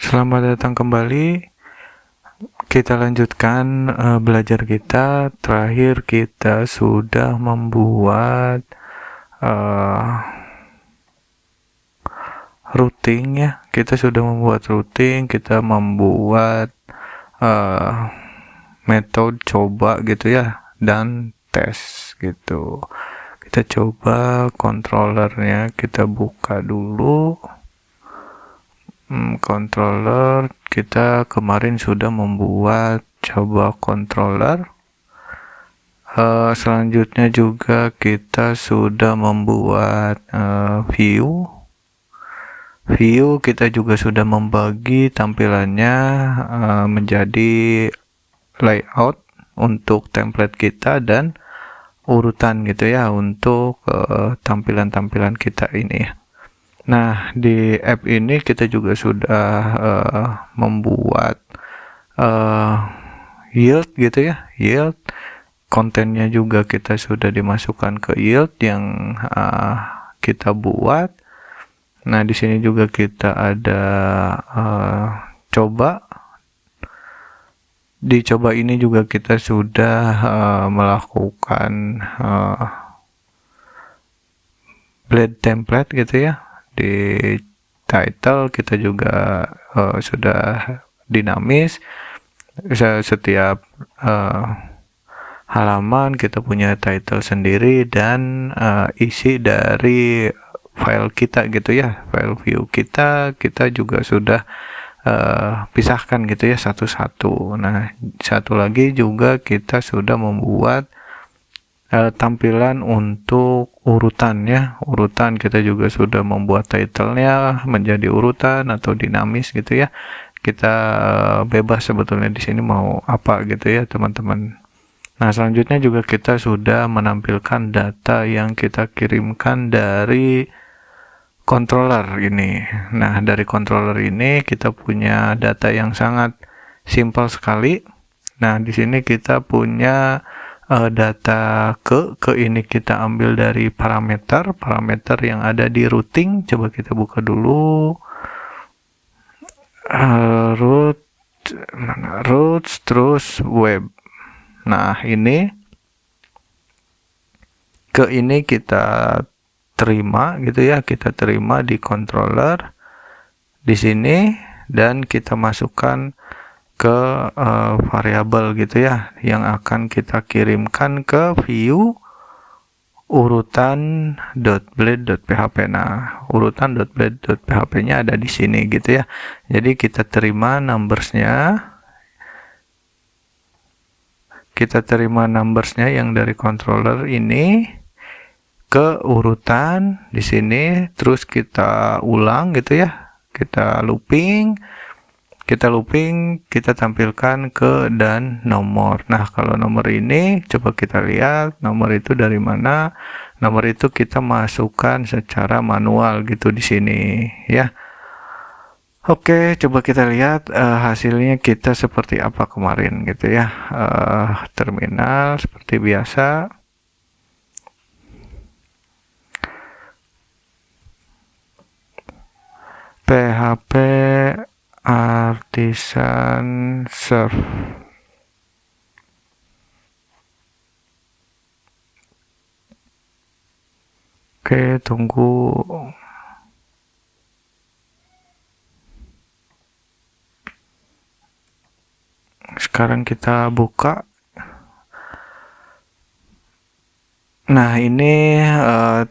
Selamat datang kembali. Kita lanjutkan belajar kita. Terakhir kita sudah membuat routing ya. Kita sudah membuat routing. Kita membuat metode coba gitu ya, dan tes gitu. Kita coba controllernya, kita buka dulu. Controller kita kemarin sudah membuat coba controller. Selanjutnya juga kita sudah membuat view kita juga sudah membagi tampilannya menjadi layout untuk template kita dan urutan gitu ya untuk tampilan-tampilan kita ini ya. Nah, di app ini kita juga sudah membuat yield gitu ya, yield. Kontennya juga kita sudah dimasukkan ke yield yang kita buat. Nah, di sini juga kita ada coba. Di coba ini juga kita sudah melakukan blade template gitu ya. Di title kita juga sudah dinamis. Setiap halaman kita punya title sendiri dan isi dari file kita gitu ya, file view kita juga sudah pisahkan gitu ya satu-satu. Nah, satu lagi juga kita sudah membuat tampilan untuk urutan ya, urutan kita juga sudah membuat titlenya menjadi urutan atau dinamis gitu ya. Kita bebas sebetulnya di sini mau apa gitu ya teman-teman. Nah, selanjutnya juga kita sudah menampilkan data yang kita kirimkan dari controller ini. Nah, dari controller ini kita punya data yang sangat simpel sekali. Nah, di sini kita punya data ke ini kita ambil dari parameter yang ada di routing. Coba kita buka dulu routes terus web. Nah, ini ke ini kita terima gitu ya, kita terima di controller di sini dan kita masukkan ke variabel gitu ya yang akan kita kirimkan ke view urutan.blade.php. Nah, urutan.blade.php nya ada di sini gitu ya. Jadi kita terima numbersnya, yang dari controller ini ke urutan di sini, terus kita ulang gitu ya, kita looping, kita tampilkan ke dan nomor. Nah, kalau nomor ini coba kita lihat nomor itu dari mana. Nomor itu kita masukkan secara manual gitu di sini ya. Oke, coba kita lihat hasilnya kita seperti apa kemarin gitu ya. Terminal seperti biasa. PHP Artisan Serve. Oke, tunggu. Sekarang kita buka. Nah, ini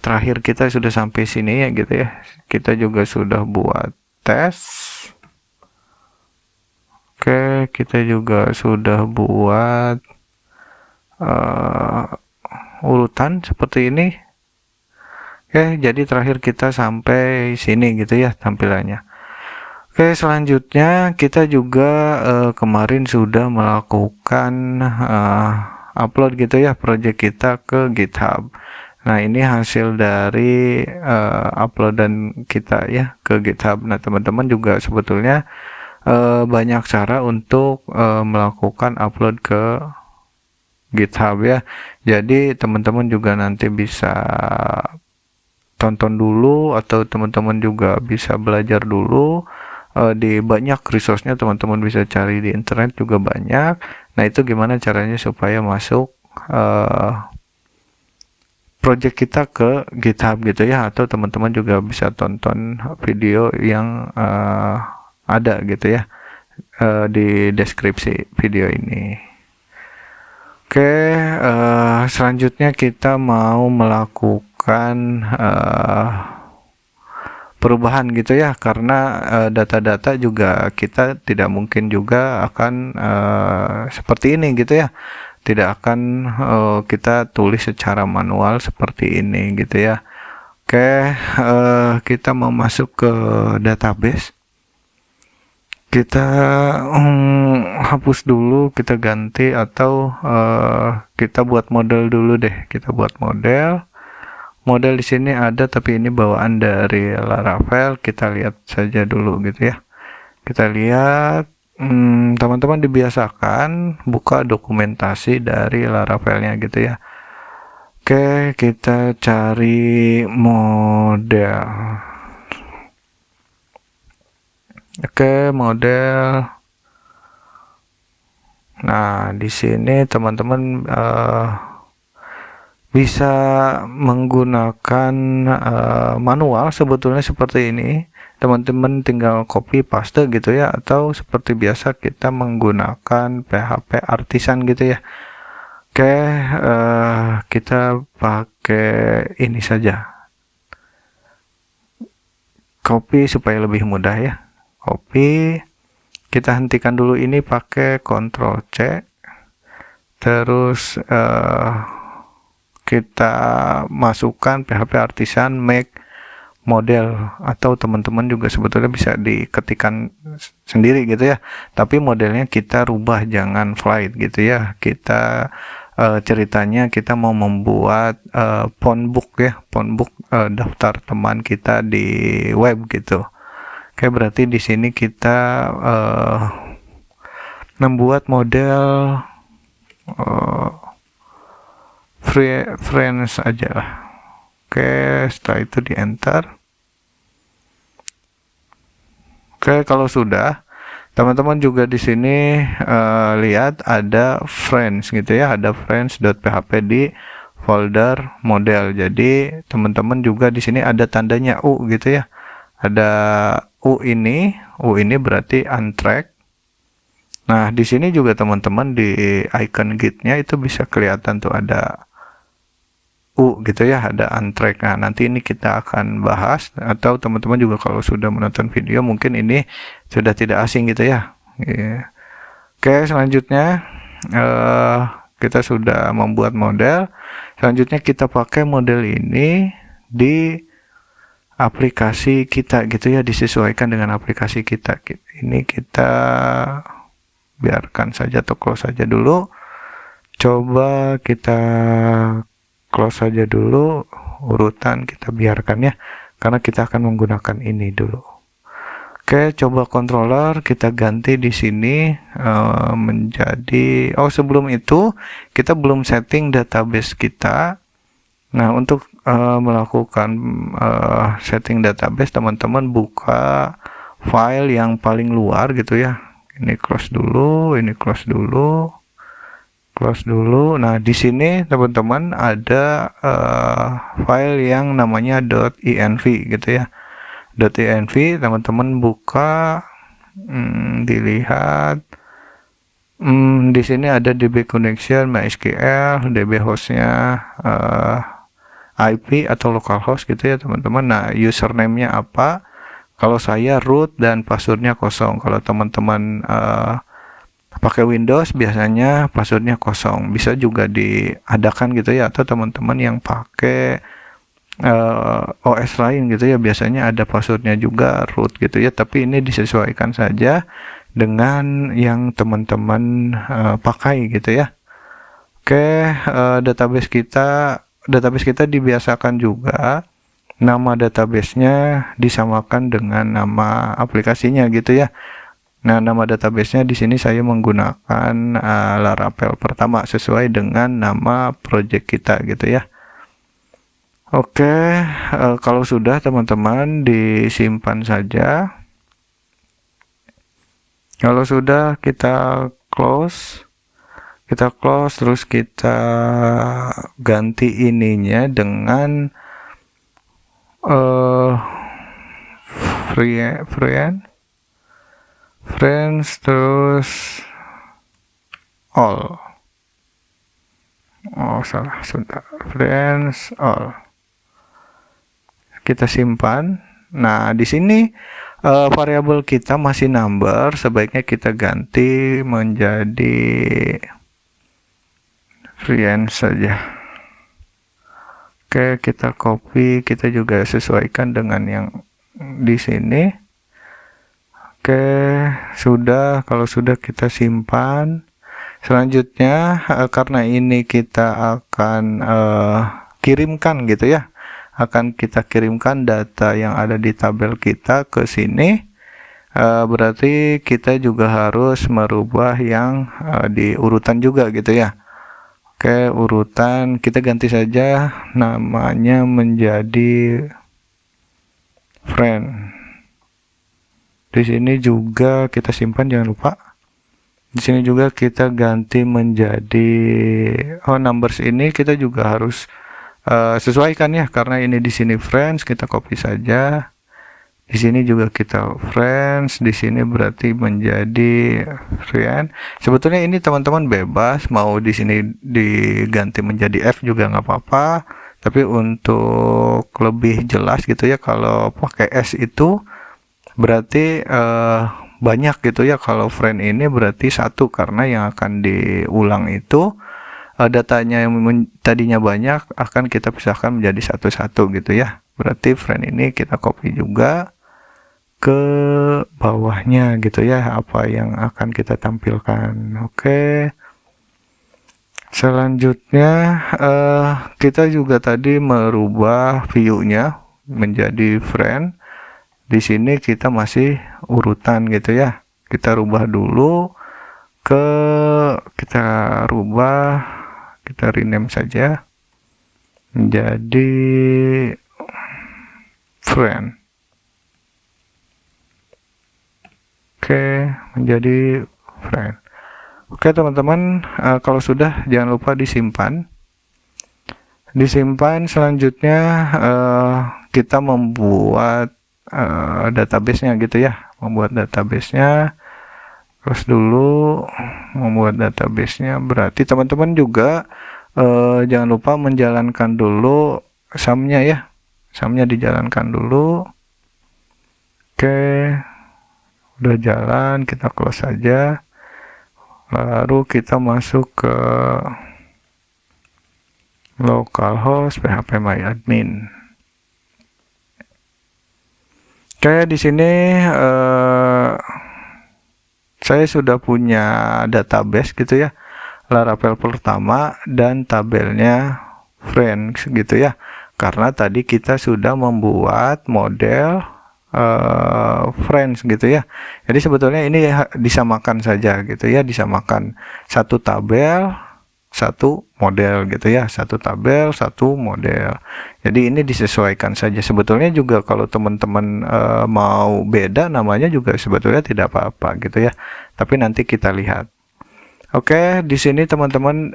terakhir kita sudah sampai sini ya gitu ya. Kita juga sudah buat tes. Oke, kita juga sudah buat urutan seperti ini. Oke, jadi terakhir kita sampai sini gitu ya tampilannya. Oke, selanjutnya kita juga kemarin sudah melakukan upload gitu ya project kita ke GitHub. Nah, ini hasil dari uploadan kita ya ke GitHub. Nah, teman-teman juga sebetulnya banyak cara untuk melakukan upload ke GitHub ya. Jadi teman-teman juga nanti bisa tonton dulu atau teman-teman juga bisa belajar dulu di banyak resource-nya, teman-teman bisa cari di internet juga banyak. Nah, itu gimana caranya supaya masuk project kita ke GitHub gitu ya, atau teman-teman juga bisa tonton video yang ada gitu ya di deskripsi video ini. Oke, selanjutnya kita mau melakukan perubahan gitu ya, karena data-data juga kita tidak mungkin juga akan seperti ini gitu ya, tidak akan kita tulis secara manual seperti ini gitu ya. Oke, kita mau masuk ke database. Kita hapus dulu, kita ganti, atau kita buat model dulu deh. Kita buat model. Model di sini ada, tapi ini bawaan dari Laravel. Kita lihat saja dulu gitu ya. Kita lihat. Teman-teman dibiasakan buka dokumentasi dari Laravelnya gitu ya. Oke, kita cari model. Oke, model. Nah, di sini teman-teman bisa menggunakan manual sebetulnya seperti ini. Teman-teman tinggal copy paste gitu ya, atau seperti biasa kita menggunakan PHP artisan gitu ya. Oke, kita pakai ini saja, copy supaya lebih mudah ya. Copy, kita hentikan dulu ini pakai Ctrl C, terus kita masukkan PHP artisan make model, atau teman-teman juga sebetulnya bisa diketikkan sendiri gitu ya, tapi modelnya kita rubah, jangan flight gitu ya. Kita ceritanya kita mau membuat phone book ya, phone book daftar teman kita di web gitu. Oke, berarti di sini kita membuat model friends aja lah. Oke, setelah itu di enter. Oke, kalau sudah, teman-teman juga di sini lihat ada friends gitu ya, ada friends.php di folder model. Jadi teman-teman juga di sini ada tandanya U gitu ya. Ada U ini berarti untrack. Nah, di sini juga teman-teman di icon gitnya itu bisa kelihatan tuh ada U gitu ya, ada untrack. Nah, nanti ini kita akan bahas, atau teman-teman juga kalau sudah menonton video mungkin ini sudah tidak asing gitu ya. Oke, selanjutnya kita sudah membuat model. Selanjutnya kita pakai model ini di aplikasi kita gitu ya, disesuaikan dengan aplikasi kita. Ini kita biarkan saja atau close saja dulu. Coba kita close saja dulu, urutan kita biarkan ya, karena kita akan menggunakan ini dulu. Oke, coba controller kita ganti di sini menjadi, sebelum itu kita belum setting database kita. Nah, untuk melakukan setting database, teman-teman buka file yang paling luar gitu ya. Ini close dulu, ini close dulu. Close dulu. Nah, di sini teman-teman ada file yang namanya .env gitu ya. .env, teman-teman buka, dilihat. Di sini ada DB connection, MySQL, DB hostnya IP atau localhost gitu ya teman-teman. Nah, username-nya apa? Kalau saya root dan passwordnya kosong. Kalau teman-teman pakai Windows biasanya passwordnya kosong. Bisa juga diadakan gitu ya, atau teman-teman yang pakai OS lain gitu ya, biasanya ada passwordnya juga root gitu ya, tapi ini disesuaikan saja dengan yang teman-teman pakai gitu ya. Oke, database kita dibiasakan juga nama databasenya disamakan dengan nama aplikasinya gitu ya. Nah, nama databasenya di sini saya menggunakan Laravel pertama sesuai dengan nama project kita gitu ya. Oke, kalau sudah teman-teman disimpan saja. Kalau sudah kita close, terus kita ganti ininya dengan friends terus all. Salah, sebentar. Friends all. Kita simpan. Nah, di sini variabel kita masih number, sebaiknya kita ganti menjadi friends saja. Oke, kita copy, kita juga sesuaikan dengan yang di sini. Oke, sudah. Kalau sudah kita simpan. Selanjutnya karena ini kita akan kirimkan gitu ya, akan kita kirimkan data yang ada di tabel kita ke sini, berarti kita juga harus merubah yang di urutan juga gitu ya. Oke, urutan kita ganti saja namanya menjadi friend. Di sini juga kita simpan, jangan lupa. Di sini juga kita ganti menjadi numbers, ini kita juga harus sesuaikan ya, karena ini di sini friends, kita copy saja. Di sini juga kita friends, di sini berarti menjadi friend. Sebetulnya ini teman-teman bebas mau di sini diganti menjadi F juga nggak apa-apa. Tapi untuk lebih jelas gitu ya, kalau pakai S itu berarti banyak gitu ya. Kalau friend ini berarti satu, karena yang akan diulang itu datanya yang tadinya banyak akan kita pisahkan menjadi satu-satu gitu ya. Berarti friend ini kita copy juga ke bawahnya gitu ya, apa yang akan kita tampilkan. Oke. Selanjutnya kita juga tadi merubah view-nya menjadi friend. Di sini kita masih urutan gitu ya. Kita rubah dulu kita rename saja menjadi friend. Oke, menjadi friend. Oke teman-teman, kalau sudah jangan lupa disimpan. Selanjutnya kita membuat database-nya gitu ya, terus dulu membuat database-nya. Berarti teman-teman juga jangan lupa menjalankan dulu sum-nya ya, sum-nya dijalankan dulu. Oke, udah jalan, kita close saja, lalu kita masuk ke localhost phpMyAdmin. Oke, di sini saya sudah punya database gitu ya, Laravel pertama dan tabelnya friends gitu ya, karena tadi kita sudah membuat model friends gitu ya. Jadi sebetulnya ini disamakan saja gitu ya, disamakan satu tabel satu model gitu ya, satu tabel satu model. Jadi ini disesuaikan saja. Sebetulnya juga kalau teman-teman mau beda namanya juga sebetulnya tidak apa-apa gitu ya, tapi nanti kita lihat. Oke, di sini teman-teman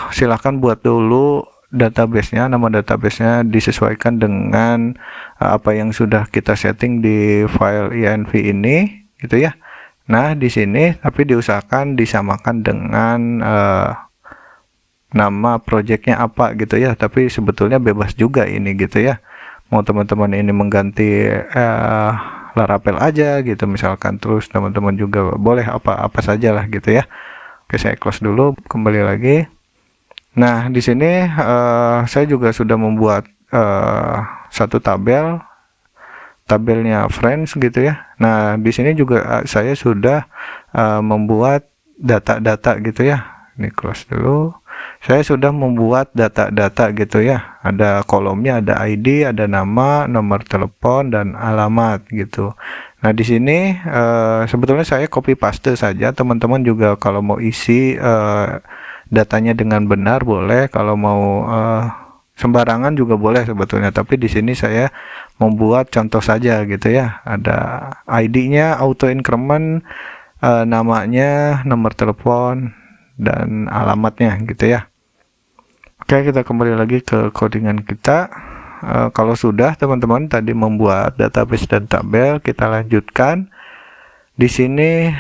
silahkan buat dulu database-nya, nama database-nya disesuaikan dengan apa yang sudah kita setting di file env ini gitu ya. Nah, di sini tapi diusahakan disamakan dengan nama projectnya apa gitu ya, tapi sebetulnya bebas juga ini gitu ya. Mau teman-teman ini mengganti Laravel aja gitu misalkan, terus teman-teman juga boleh apa saja lah gitu ya. Oke, saya close dulu, kembali lagi. Nah, di sini saya juga sudah membuat satu tabelnya friends gitu ya. Nah, di sini juga saya sudah membuat data-data gitu ya. Ini close dulu. Saya sudah membuat data-data gitu ya. Ada kolomnya, ada ID, ada nama, nomor telepon, dan alamat gitu. Nah, di sini sebetulnya saya copy paste saja. Teman-teman juga kalau mau isi datanya dengan benar boleh, kalau mau sembarangan juga boleh sebetulnya. Tapi di sini saya membuat contoh saja gitu ya. Ada ID-nya auto increment, namanya, nomor telepon, dan alamatnya gitu ya. Oke, kita kembali lagi ke codingan kita. Kalau sudah teman-teman tadi membuat database dan tabel, kita lanjutkan. Di sini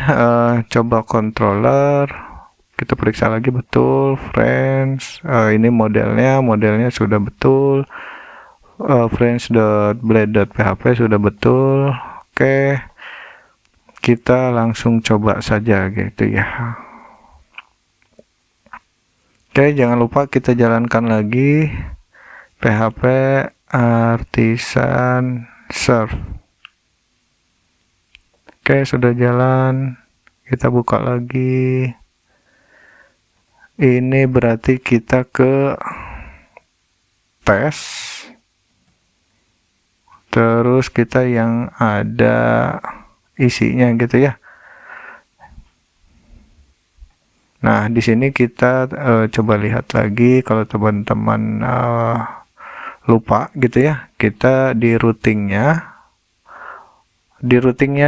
coba controller, kita periksa lagi betul friends. Ini modelnya sudah betul. Friends.blade.php sudah betul. Oke, kita langsung coba saja gitu ya. Oke, jangan lupa kita jalankan lagi PHP artisan serve. Oke, sudah jalan. Kita buka lagi. Ini berarti kita ke tes. Terus kita yang ada isinya gitu ya. Nah, di sini kita coba lihat lagi kalau teman-teman lupa gitu ya. Kita di routingnya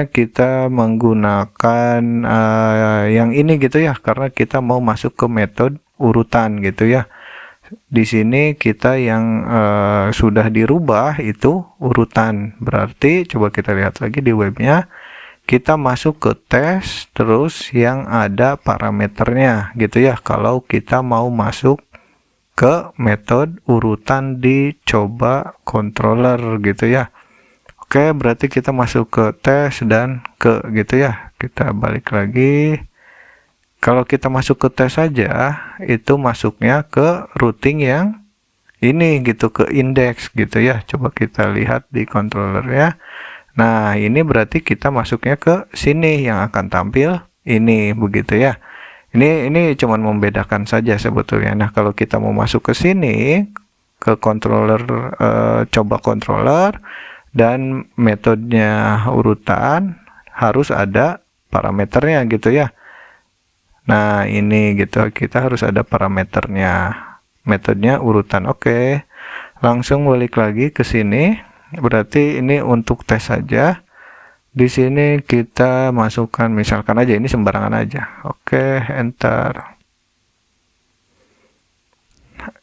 kita menggunakan yang ini gitu ya, karena kita mau masuk ke metode urutan gitu ya. Di sini kita yang sudah dirubah itu urutan. Berarti coba kita lihat lagi di webnya, kita masuk ke tes, terus yang ada parameternya gitu ya. Kalau kita mau masuk ke metode urutan di coba controller gitu ya. Oke, berarti kita masuk ke tes dan ke gitu ya. Kita balik lagi. Kalau kita masuk ke tes saja, itu masuknya ke routing yang ini gitu, ke index gitu ya. Coba kita lihat di controllernya. Nah, ini berarti kita masuknya ke sini yang akan tampil ini begitu ya. Ini cuman membedakan saja sebetulnya. Nah, kalau kita mau masuk ke sini ke controller coba controller dan metodenya urutan, harus ada parameternya gitu ya. Nah, ini gitu, kita harus ada parameternya. Metodenya urutan. Oke. Langsung balik lagi ke sini. Berarti ini untuk tes saja. Di sini kita masukkan misalkan aja ini sembarangan aja. Oke, enter.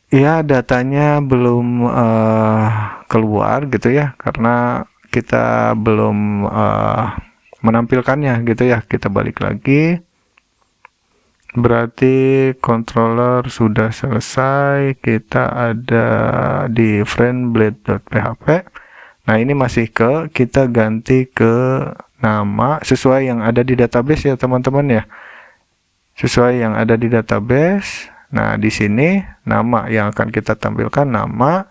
Ya, datanya belum keluar gitu ya, karena kita belum menampilkannya gitu ya. Kita balik lagi. Berarti controller sudah selesai. Kita ada di friendblade.php. Nah, ini masih kita ganti ke nama sesuai yang ada di database ya teman-teman ya. Sesuai yang ada di database. Nah, di sini nama yang akan kita tampilkan nama,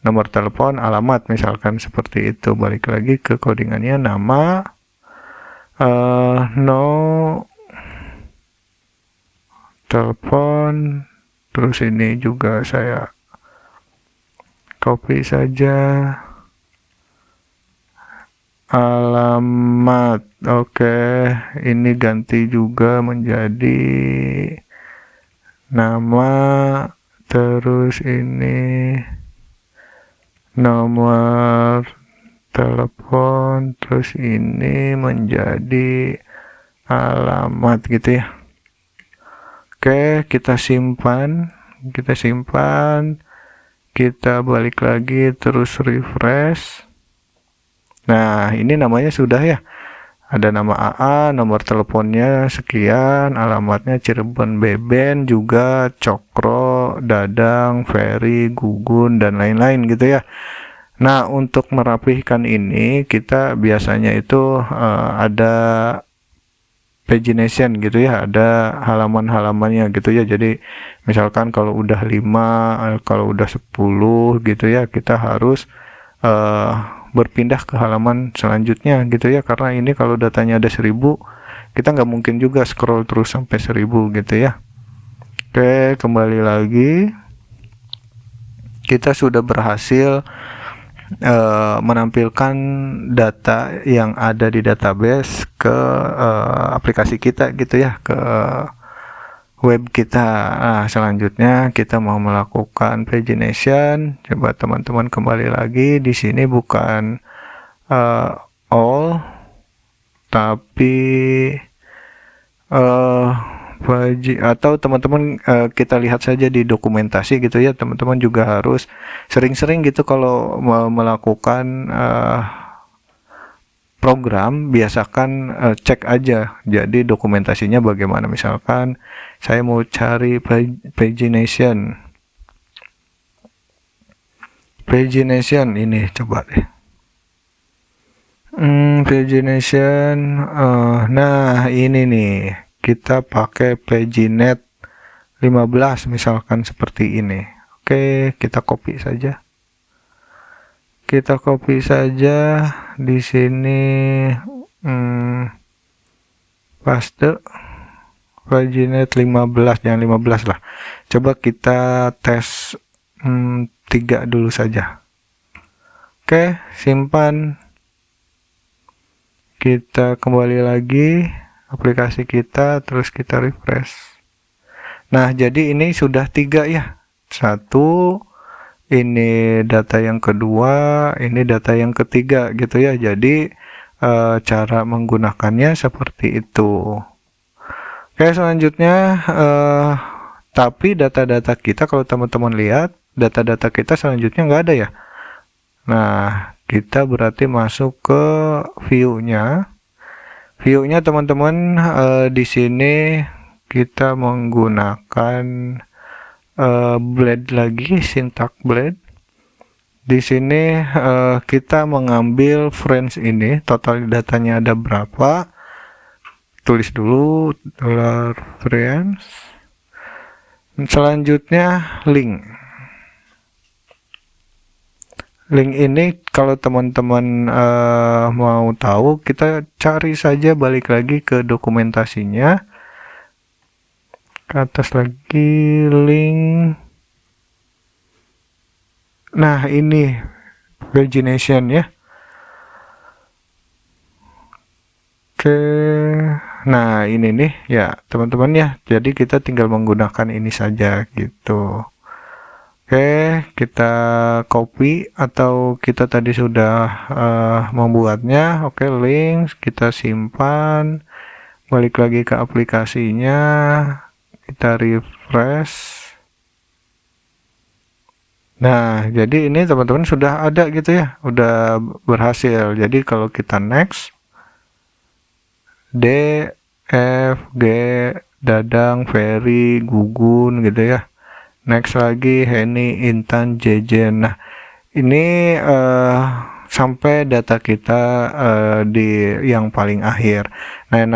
nomor telepon, alamat misalkan seperti itu. Balik lagi ke codingannya, nama, no, telepon, terus ini juga saya copy saja, alamat. Oke, ini ganti juga menjadi nama, terus ini nomor telepon, terus ini menjadi alamat gitu ya. Oke, kita simpan, kita balik lagi, terus refresh. Nah, ini namanya sudah ya. Ada nama AA, nomor teleponnya sekian, alamatnya Cirebon Beben, juga Cokro, Dadang, Ferry, Gugun, dan lain-lain gitu ya. Nah, untuk merapihkan ini, kita biasanya itu ada pagination gitu ya, ada halaman-halamannya gitu ya. Jadi, misalkan kalau udah 5, kalau udah 10 gitu ya, kita harus berpindah ke halaman selanjutnya gitu ya, karena ini kalau datanya ada 1000 kita nggak mungkin juga scroll terus sampai 1000 gitu ya. Oke, kembali lagi, kita sudah berhasil menampilkan data yang ada di database ke aplikasi kita gitu ya, ke web kita. Nah, selanjutnya kita mau melakukan pagination. Coba teman-teman kembali lagi, di sini bukan all, tapi atau teman-teman kita lihat saja di dokumentasi gitu ya, teman-teman juga harus sering-sering gitu kalau melakukan program, biasakan cek aja jadi dokumentasinya bagaimana. Misalkan saya mau cari pagination ini, coba deh. Pagination, nah ini nih kita pakai paginet 15 misalkan seperti ini. Oke, kita copy saja. Di sini, paste paginet 15, jangan 15 lah. Coba kita tes 3 dulu saja. Oke, simpan. Kita kembali lagi aplikasi kita, terus kita refresh. Nah, jadi ini sudah 3 ya. 1, ini data yang kedua, ini data yang ketiga gitu ya. Jadi cara menggunakannya seperti itu. Oke, selanjutnya tapi data-data kita, kalau teman-teman lihat, data-data kita selanjutnya nggak ada ya. Nah, kita berarti masuk ke view-nya. View-nya teman-teman, di sini kita menggunakan blade lagi, syntax blade. Di sini kita mengambil friends ini, total datanya ada berapa. Tulis dulu $friends. Selanjutnya link. Link ini kalau teman-teman mau tahu, kita cari saja, balik lagi ke dokumentasinya, ke atas lagi, link. Nah, ini pagination ya. Oke, nah ini nih ya teman-teman ya, jadi kita tinggal menggunakan ini saja gitu. Oke, kita copy atau kita tadi sudah membuatnya. Oke, link kita simpan, balik lagi ke aplikasinya, kita refresh. Nah, jadi ini teman-teman sudah ada gitu ya, udah berhasil. Jadi kalau kita next, D, F, G, Dadang, Ferry, Gugun gitu ya. Next lagi Henny, Intan, Jejen. Nah, ini sampai data kita di yang paling akhir. Nah,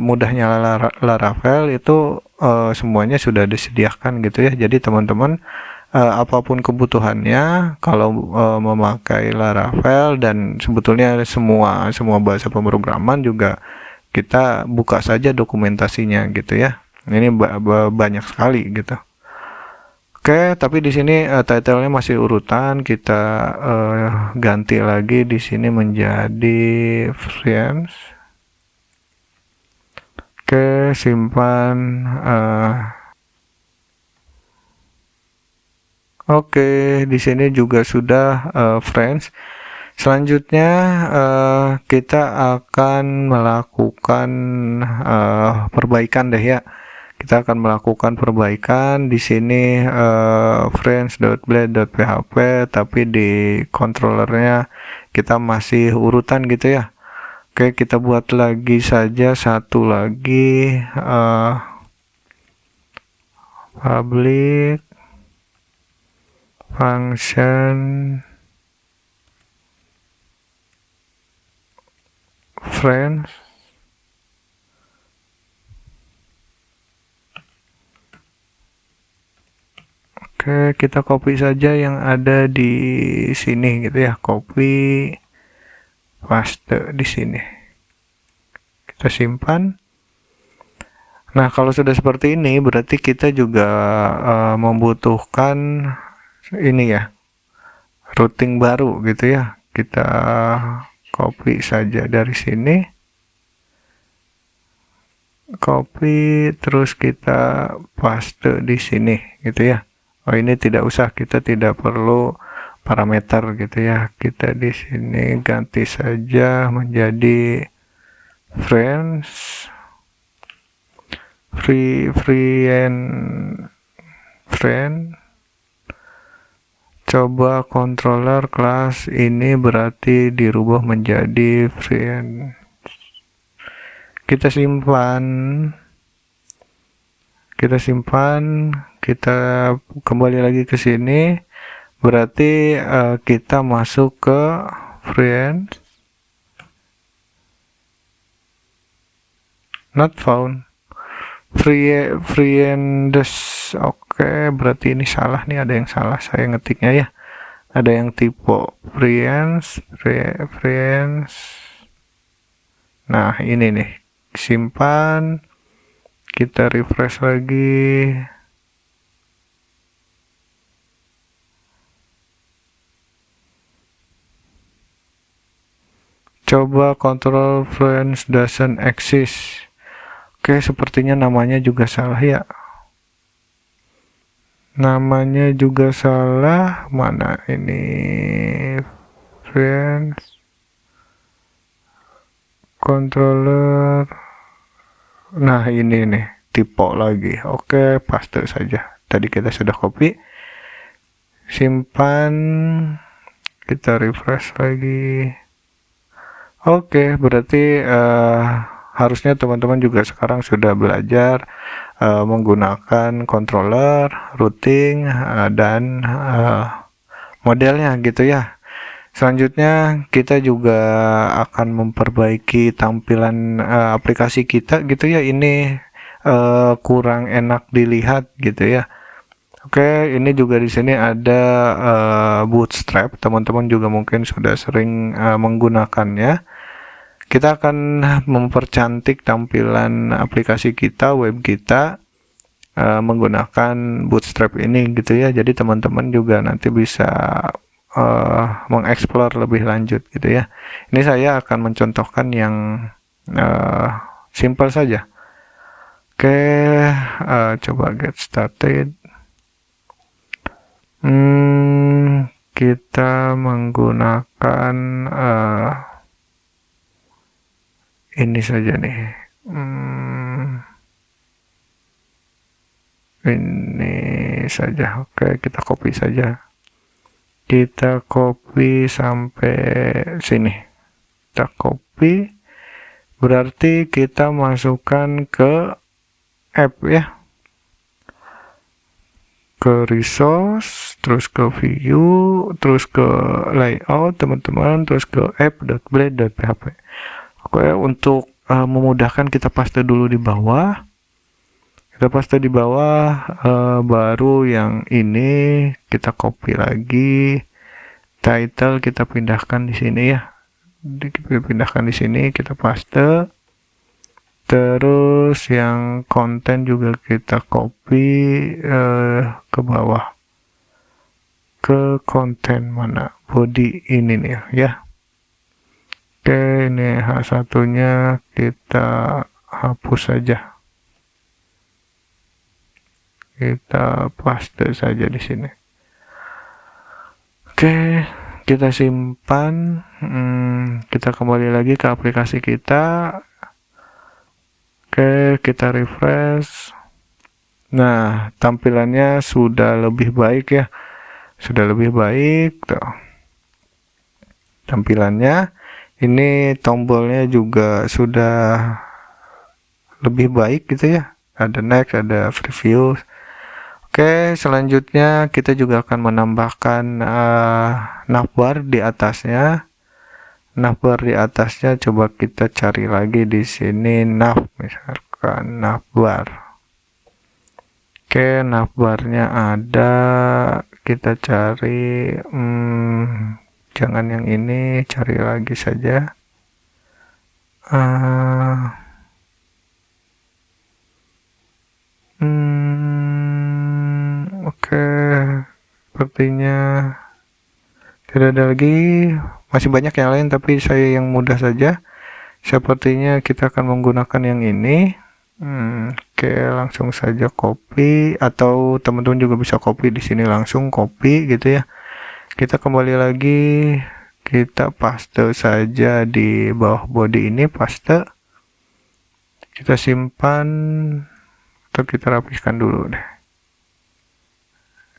mudahnya Laravel itu semuanya sudah disediakan gitu ya. Jadi teman-teman apapun kebutuhannya, kalau memakai Laravel, dan sebetulnya semua bahasa pemrograman juga kita buka saja dokumentasinya gitu ya. Ini banyak sekali gitu. Oke, tapi di sini title-nya masih urutan. Kita ganti lagi di sini menjadi friends. Oke, simpan. Oke, di sini juga sudah friends. Selanjutnya kita akan melakukan perbaikan deh ya. Kita akan melakukan perbaikan di sini friends.blade.php, tapi di controllernya kita masih urutan gitu ya. Oke, kita buat lagi saja satu lagi, public function friends. Oke, kita copy saja yang ada di sini gitu ya, copy, paste di sini. Kita simpan. Nah, kalau sudah seperti ini, berarti kita juga membutuhkan ini ya, routing baru gitu ya. Kita copy saja dari sini, copy, terus kita paste di sini gitu ya. Oh, ini tidak usah, kita tidak perlu parameter gitu ya. Kita di sini ganti saja menjadi friends. friend. Coba controller kelas ini berarti dirubah menjadi friend. Kita simpan, kita kembali lagi ke sini. Berarti kita masuk ke friend, not found, friends. Oke, berarti ini salah nih, ada yang salah saya ngetiknya ya. Ada yang typo friends. Nah, ini nih. Simpan. Kita refresh lagi. Coba control friends doesn't exist. Oke, sepertinya namanya juga salah ya. Namanya juga salah. Mana ini? Friends controller. Nah, ini nih, tipe lagi. Oke, paste saja. Tadi kita sudah copy. Simpan. Kita refresh lagi. Oke, berarti harusnya teman-teman juga sekarang sudah belajar menggunakan controller, routing, dan modelnya gitu ya. Selanjutnya kita juga akan memperbaiki tampilan aplikasi kita gitu ya. Ini kurang enak dilihat gitu ya. Oke, ini juga di sini ada Bootstrap. Teman-teman juga mungkin sudah sering menggunakannya. Kita akan mempercantik tampilan aplikasi kita, web kita menggunakan Bootstrap ini gitu ya. Jadi teman-teman juga nanti bisa mengeksplor lebih lanjut gitu ya. Ini saya akan mencontohkan yang simple saja. Oke, coba get started. Kita menggunakan ini saja nih. Ini saja. Oke, kita copy saja. Kita copy sampai sini. Kita copy. Berarti kita masukkan ke app ya. Ke resource, terus ke view, terus ke layout teman-teman, terus ke app.blade.php. Oke, untuk memudahkan kita paste dulu di bawah. Kita paste di bawah, baru yang ini kita copy lagi. Title kita pindahkan di sini ya. Pindahkan di sini, kita paste. Terus yang konten juga kita copy ke bawah. Ke konten mana? Body ini nih ya. Oke, ini H1-nya kita hapus saja. Kita paste saja di sini. Oke, kita simpan. Kita kembali lagi ke aplikasi kita. Oke, kita refresh. Nah, tampilannya sudah lebih baik ya. Sudah lebih baik tuh. Tampilannya. Ini tombolnya juga sudah lebih baik gitu ya. Ada next, ada preview. Oke, selanjutnya kita juga akan menambahkan navbar di atasnya. Navbar di atasnya coba kita cari lagi di sini nav, misalkan navbar. Oke, navbarnya ada. Kita cari jangan yang ini, cari lagi saja. Oke, sepertinya tidak ada lagi. Masih banyak yang lain, tapi saya yang mudah saja. Sepertinya kita akan menggunakan yang ini. Oke, langsung saja copy, atau teman-teman juga bisa copy di sini, langsung copy gitu ya. Kita kembali lagi, kita paste saja di bawah body ini, paste. Kita simpan. atau kita rapihkan dulu deh.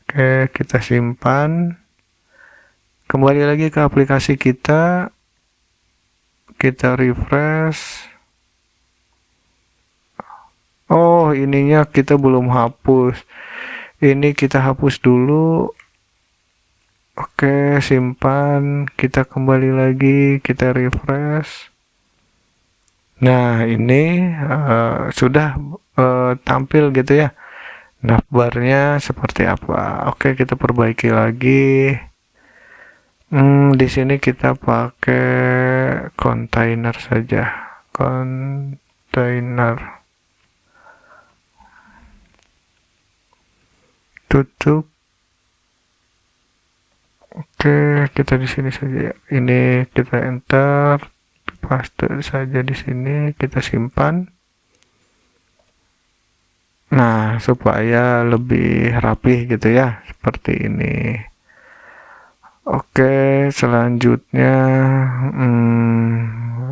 Oke, kita simpan. Kembali lagi ke aplikasi kita refresh. Oh, ininya kita belum hapus. Ini kita hapus dulu. Oke, simpan. Kita kembali lagi, kita refresh. Nah, ini sudah tampil gitu ya. Navbarnya seperti apa? Oke, kita perbaiki lagi. Di sini kita pakai kontainer saja. Kontainer. Tutup. Oke, kita di sini saja. Ini kita enter, paste saja di sini, kita simpan. Nah, supaya lebih rapih gitu ya, seperti ini. Oke, selanjutnya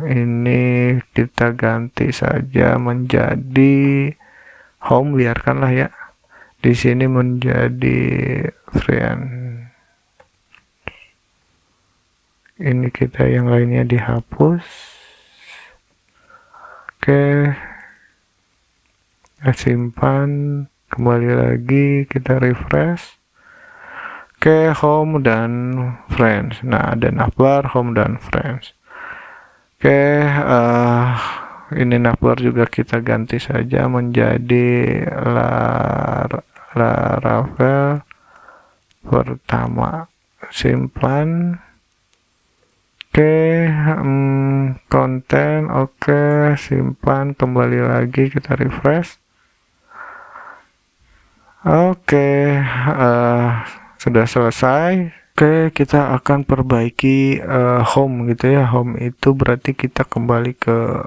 ini kita ganti saja menjadi home, biarkanlah ya. Di sini menjadi friend. Ini kita yang lainnya dihapus. Oke, kita simpan, kembali lagi, kita refresh. Oke, home dan friends. Nah, ada navbar, home dan friends. Oke, ini navbar juga kita ganti saja menjadi Laravel pertama. Simpan. Oke, konten, oke, simpan, kembali lagi, kita refresh. Oke, sudah selesai. Oke, kita akan perbaiki home gitu ya. Home itu berarti kita kembali ke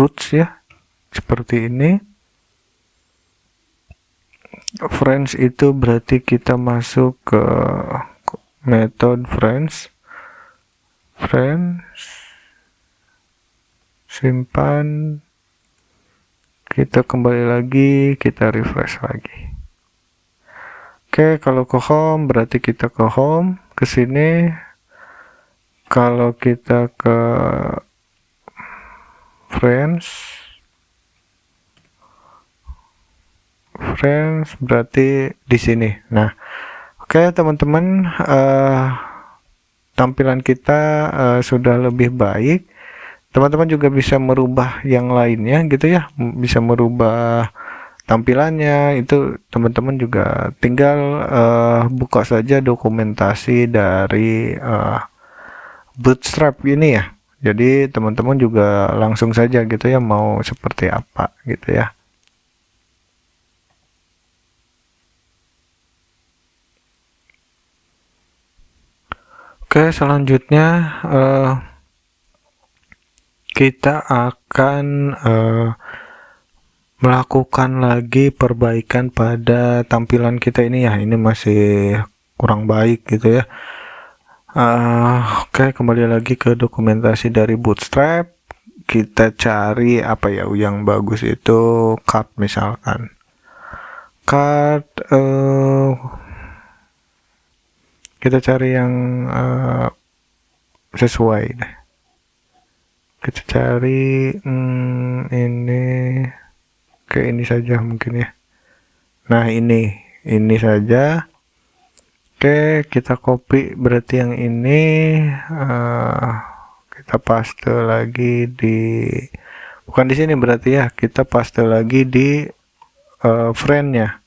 roots ya, seperti ini. Friends itu berarti kita masuk ke metode friends, simpan, kita kembali lagi, kita refresh lagi. Oke, kalau ke home berarti kita ke home, ke sini. Kalau kita ke friends berarti di sini. Nah, oke teman-teman, tampilan kita sudah lebih baik. Teman-teman juga bisa merubah yang lainnya gitu ya, bisa merubah tampilannya. Itu teman-teman juga tinggal buka saja dokumentasi dari Bootstrap ini ya. Jadi teman-teman juga langsung saja gitu ya mau seperti apa gitu ya. Oke, selanjutnya kita akan melakukan lagi perbaikan pada tampilan kita ini ya. Ini masih kurang baik gitu ya. Oke, kembali lagi ke dokumentasi dari Bootstrap. Kita cari apa ya yang bagus, itu cut misalkan. Cut, kita cari yang sesuai deh. Kita cari ini, ke ini saja mungkin ya. Nah, ini saja. Oke, kita copy berarti yang ini, kita paste lagi di, bukan di sini berarti ya, kita paste lagi di friend-nya.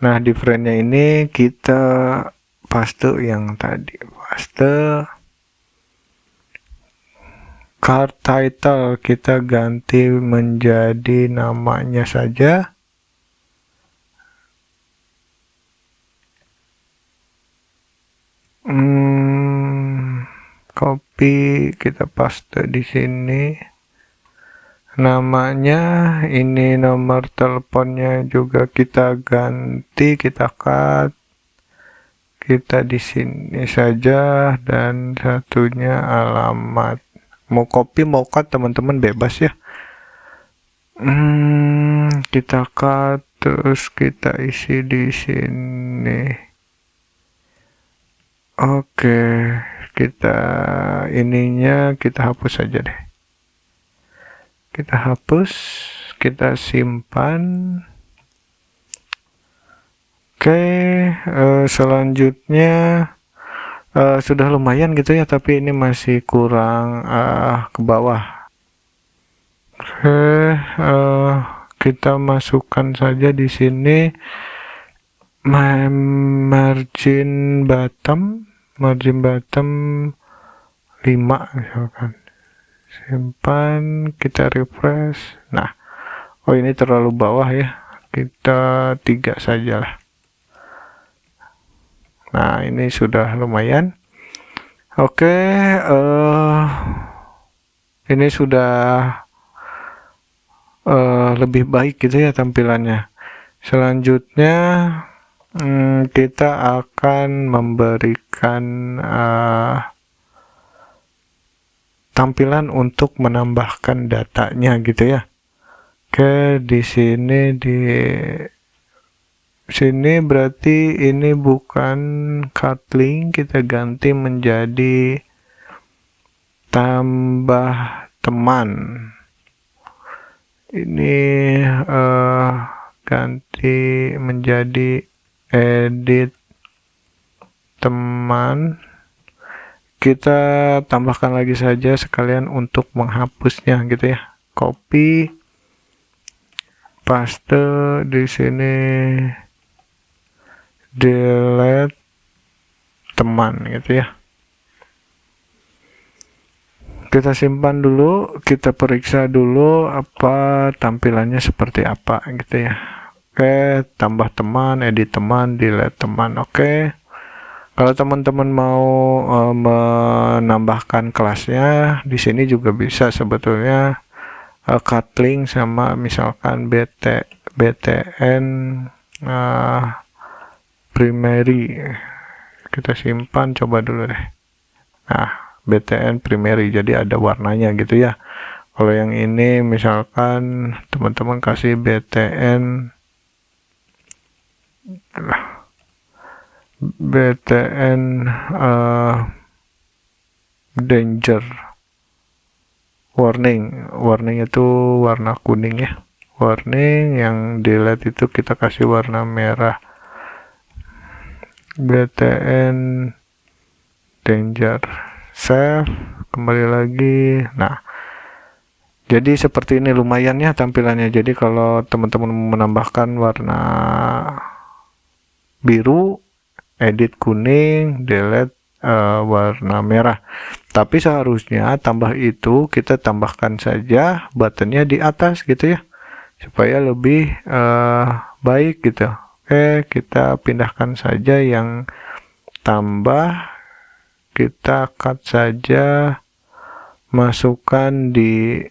Nah, di friend-nya ini kita paste yang tadi, paste. Card title kita ganti menjadi namanya saja. Copy, kita paste di sini. Namanya, ini nomor teleponnya juga kita ganti, kita cut. Kita di sini saja, dan satunya alamat. Mau copy mau cut teman-teman bebas ya. Kita cut terus kita isi di sini. Oke, kita ininya kita hapus saja deh. Kita hapus, kita simpan. Oke, selanjutnya sudah lumayan gitu ya, tapi ini masih kurang ke bawah. Oke, kita masukkan saja di sini margin bottom 5 misalkan. Simpan, kita refresh. Nah, oh ini terlalu bawah ya, kita 3 sajalah. Nah, ini sudah lumayan. Oke, ini sudah lebih baik gitu ya tampilannya. Selanjutnya kita akan memberikan tampilan untuk menambahkan datanya gitu ya. Oke, di sini berarti ini bukan cut link, kita ganti menjadi tambah teman. Ini ganti menjadi edit teman. Kita tambahkan lagi saja sekalian untuk menghapusnya gitu ya. Copy, paste di sini, delete teman gitu ya. Kita simpan dulu, kita periksa dulu apa tampilannya seperti apa gitu ya. Oke, tambah teman, edit teman, delete teman. Oke. Kalau teman-teman mau menambahkan kelasnya, di sini juga bisa sebetulnya cut link sama misalkan btn primary. Kita simpan, coba dulu deh. Nah, btn primary, jadi ada warnanya gitu ya. Kalau yang ini misalkan teman-teman kasih btn danger warning itu warna kuning ya, warning. Yang delete itu kita kasih warna merah, btn danger. Save, kembali lagi. Nah, jadi seperti ini lumayan ya tampilannya. Jadi kalau teman-teman menambahkan warna biru, edit kuning, delete warna merah. Tapi seharusnya tambah itu kita tambahkan saja buttonnya di atas gitu ya, supaya lebih baik gitu. Oke, kita pindahkan saja yang tambah, kita cut saja, masukkan di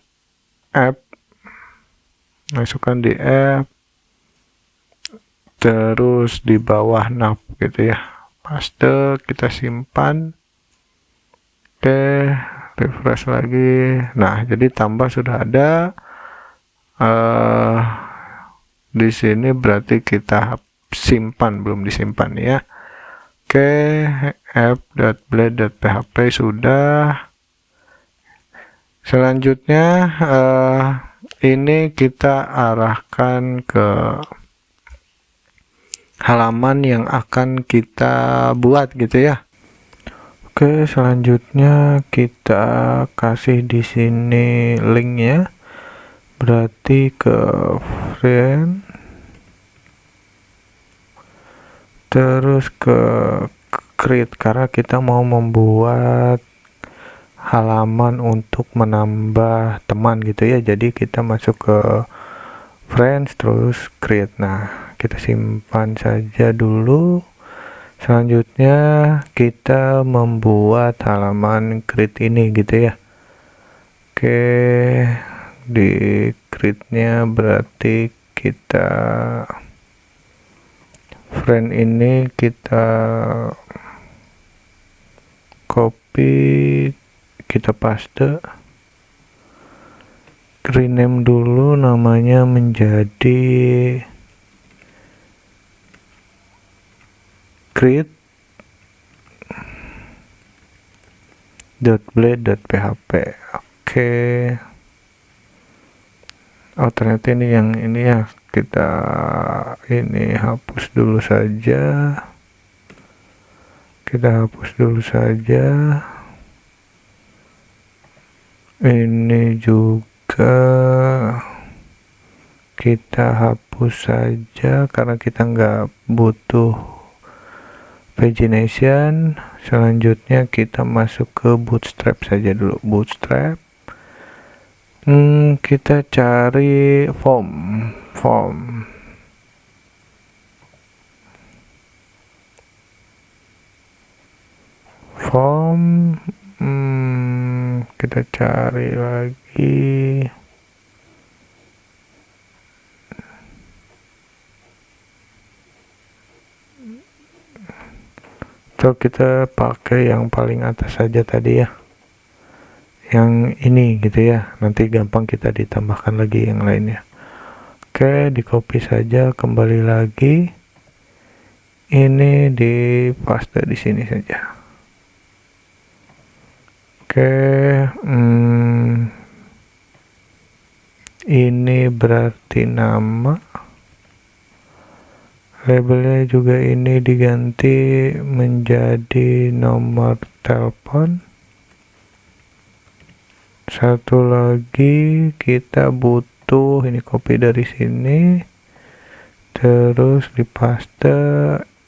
app, terus di bawah nav gitu ya, paste, kita simpan. Oke, refresh lagi. Nah, jadi tambah sudah ada. Di sini berarti kita simpan, belum disimpan ya. Oke, app.blade.php sudah. Selanjutnya ini kita arahkan ke halaman yang akan kita buat gitu ya. Oke, selanjutnya kita kasih di sini linknya, berarti ke friend, terus ke create, karena kita mau membuat halaman untuk menambah teman gitu ya. Jadi kita masuk ke friends terus create. Nah, kita simpan saja dulu. Selanjutnya kita membuat halaman create ini gitu ya. Oke, di create-nya berarti kita friend ini kita copy, kita paste, rename dulu namanya menjadi create.blade.php. Oke. Oh, ternyata ini yang ini ya, kita ini hapus dulu saja. Ini juga kita hapus saja karena kita nggak butuh pagination. Selanjutnya kita masuk ke Bootstrap saja dulu. Bootstrap. Kita cari form. Kita cari lagi. Atau kita pakai yang paling atas saja tadi ya, yang ini gitu ya, nanti gampang kita ditambahkan lagi yang lainnya. Oke, di copy saja, kembali lagi, ini di paste di sini saja. Oke, ini berarti nama. Labelnya juga ini diganti menjadi nomor telepon. Satu lagi kita butuh, ini copy dari sini, terus di paste,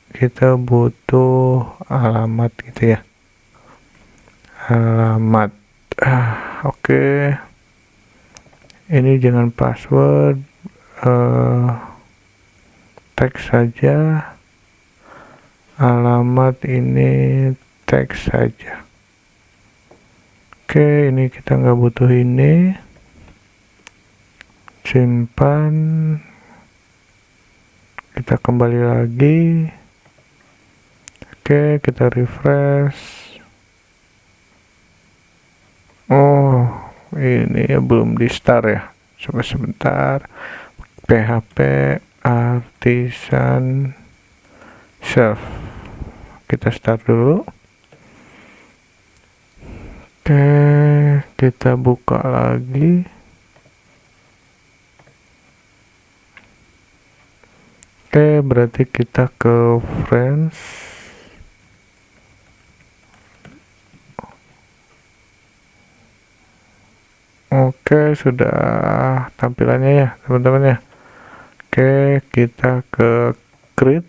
kita butuh alamat gitu ya, alamat. Oke. Ini jangan password, teks saja, alamat ini teks saja. Oke, ini kita nggak butuh ini, simpan, kita kembali lagi. Oke, kita refresh. Oh, ini ya belum di start ya, coba sebentar. PHP artisan self, kita start dulu. Oke, kita buka lagi. Oke, berarti kita ke friends. Oke, sudah tampilannya ya teman-teman ya. Oke, kita ke create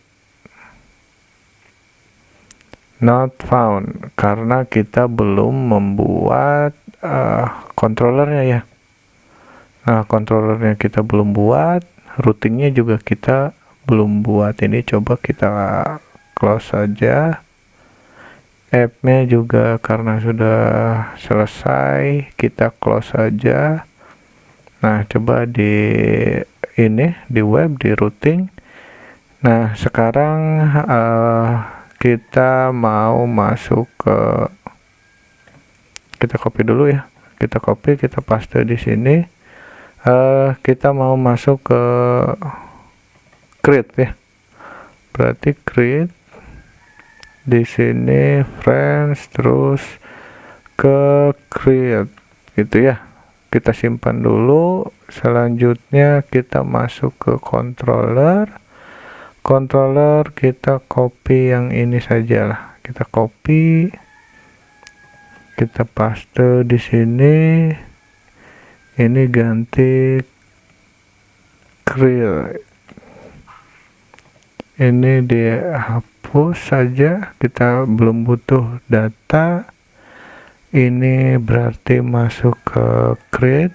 not found karena kita belum membuat controllernya ya. Nah, controllernya kita belum buat, routingnya juga kita belum buat. Ini coba kita close saja. App-nya juga karena sudah selesai, kita close saja. Nah, coba di ini, di web, di routing. Nah, sekarang kita mau masuk ke, kita copy dulu ya, kita copy, kita paste di sini. Kita mau masuk ke create ya, berarti create di sini friends, terus ke create gitu ya. Kita simpan dulu. Selanjutnya kita masuk ke controller, kita copy yang ini saja lah, kita copy, kita paste di sini, ini ganti create, ini dihapus saja, kita belum butuh data. Ini berarti masuk ke create,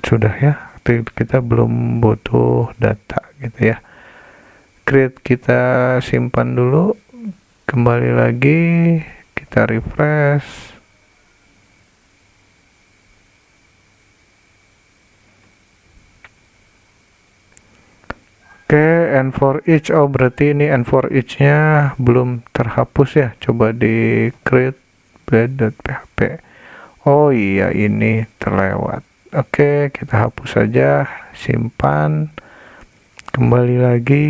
sudah ya, kita belum butuh data gitu ya. Create kita simpan dulu, kembali lagi, kita refresh. Oke, and for each, oh berarti ini and for each nya belum terhapus ya. Coba di create blade.php. Oh iya, ini terlewat. Oke, kita hapus saja, simpan, kembali lagi.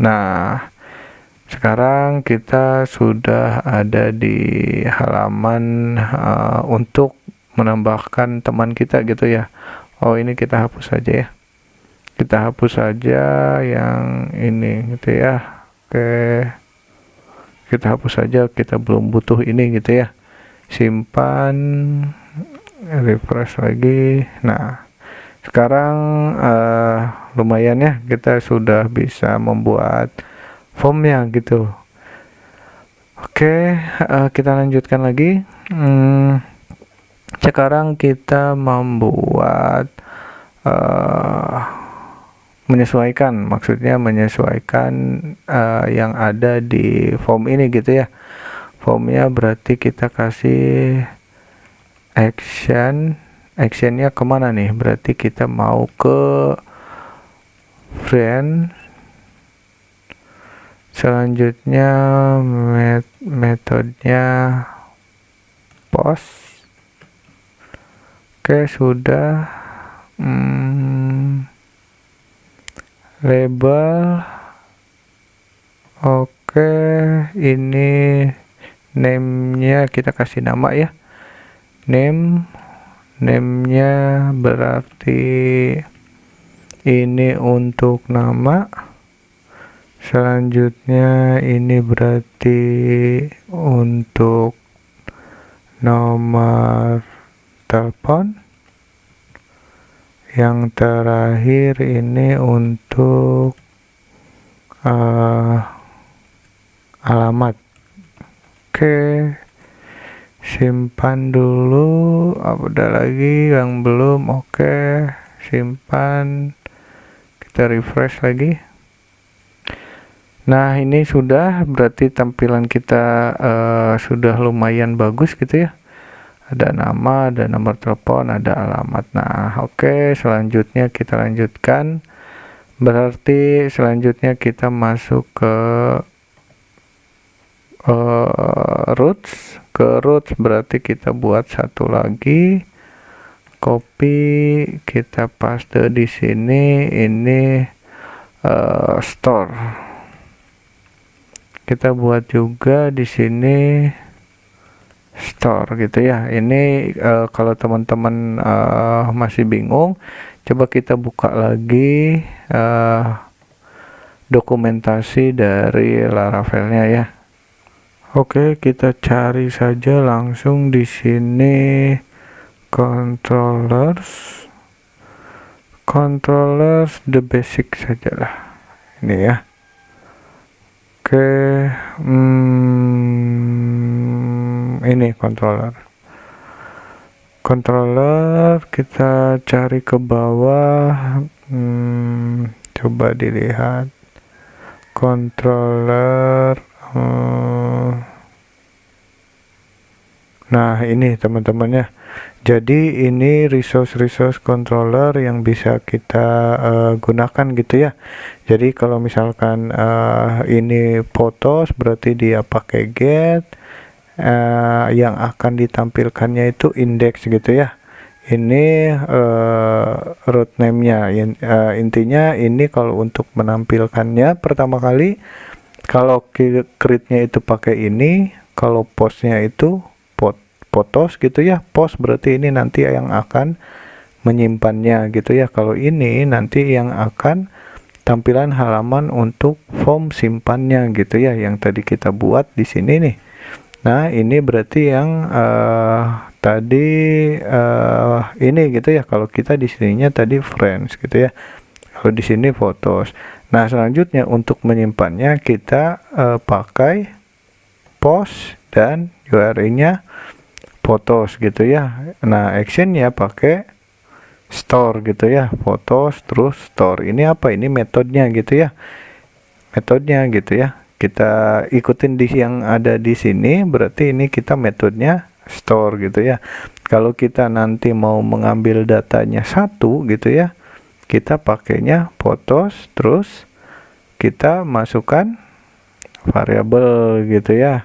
Nah, sekarang kita sudah ada di halaman untuk menambahkan teman kita gitu ya. Oh, ini kita hapus saja ya. Kita hapus saja yang ini gitu ya. Oke, kita hapus saja, kita belum butuh ini gitu ya. Simpan, refresh lagi. Nah, sekarang lumayan ya, kita sudah bisa membuat formnya gitu. Oke, kita lanjutkan lagi. Sekarang kita membuat menyesuaikan, maksudnya menyesuaikan yang ada di form ini gitu ya. Formnya berarti kita kasih actionnya kemana nih? Berarti kita mau ke friend. Selanjutnya metodenya post. Oke, sudah. Label. Oke, ini name-nya kita kasih nama ya. Name-nya berarti ini untuk nama. Selanjutnya ini berarti untuk nomor telepon. Yang terakhir ini untuk alamat. Oke, simpan dulu. Ada lagi yang belum? Oke, simpan. Kita refresh lagi. Nah, ini sudah, berarti tampilan kita sudah lumayan bagus gitu ya. Ada nama, ada nomor telepon, ada alamat. Nah, oke, selanjutnya kita lanjutkan. Berarti selanjutnya kita masuk ke roots. Ke roots berarti kita buat satu lagi. Copy, kita paste di sini. Ini store. Kita buat juga di sini store gitu ya. Ini kalau teman-teman masih bingung, coba kita buka lagi dokumentasi dari Laravel-nya ya. Oke, kita cari saja langsung di sini controllers the basic sajalah ini ya. Oke, ini controller kita cari ke bawah. Coba dilihat controller. Nah, ini teman-teman ya. Jadi ini resource controller yang bisa kita gunakan gitu ya. Jadi kalau misalkan ini photos, berarti dia pakai get. Yang akan ditampilkannya itu index gitu ya. Ini root name-nya. Intinya ini kalau untuk menampilkannya pertama kali, kalau create-nya itu pakai ini, kalau post-nya itu photos gitu ya. Post berarti ini nanti yang akan menyimpannya gitu ya. Kalau ini nanti yang akan tampilan halaman untuk form simpannya gitu ya, yang tadi kita buat di sini nih. Nah, ini berarti yang tadi ini gitu ya. Kalau kita di sininya tadi friends gitu ya. Kalau di sini photos. Nah, selanjutnya untuk menyimpannya kita pakai post dan URL-nya photos gitu ya. Nah, actionnya pakai store gitu ya. Photos terus store. Ini apa? Ini metodenya gitu ya. Metodenya gitu ya. Kita ikutin di yang ada di sini, berarti ini kita metodenya store gitu ya. Kalau kita nanti mau mengambil datanya satu gitu ya, kita pakainya photos terus kita masukkan variabel gitu ya.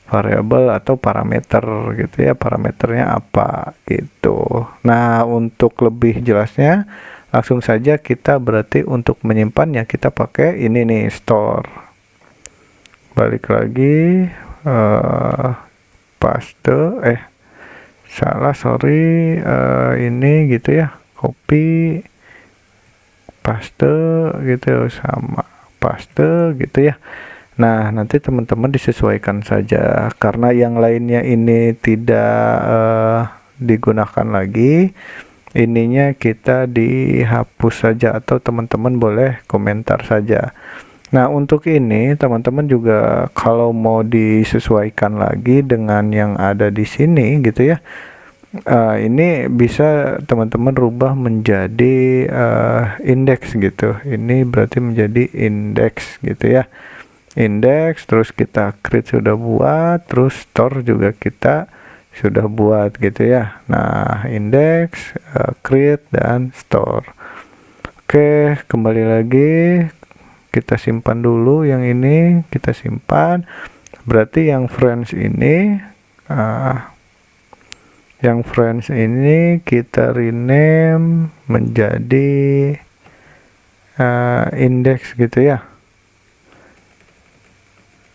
variabel atau parameter gitu ya, parameternya apa gitu. Nah, untuk lebih jelasnya langsung saja kita berarti untuk menyimpannya kita pakai ini nih, store. Balik lagi, paste, sorry, ini gitu ya, copy, paste gitu, sama paste gitu ya. Nah, nanti teman-teman disesuaikan saja karena yang lainnya ini tidak digunakan lagi. Ininya kita dihapus saja atau teman-teman boleh komentar saja. Nah, untuk ini teman-teman juga kalau mau disesuaikan lagi dengan yang ada di sini gitu ya. Ini bisa teman-teman rubah menjadi indeks gitu. Ini berarti menjadi indeks gitu ya. Index, terus kita create sudah buat, terus store juga kita sudah buat gitu ya. Nah, index, create dan store. Oke, kembali lagi kita simpan dulu yang ini, kita simpan. Berarti yang friends ini kita rename menjadi index gitu ya.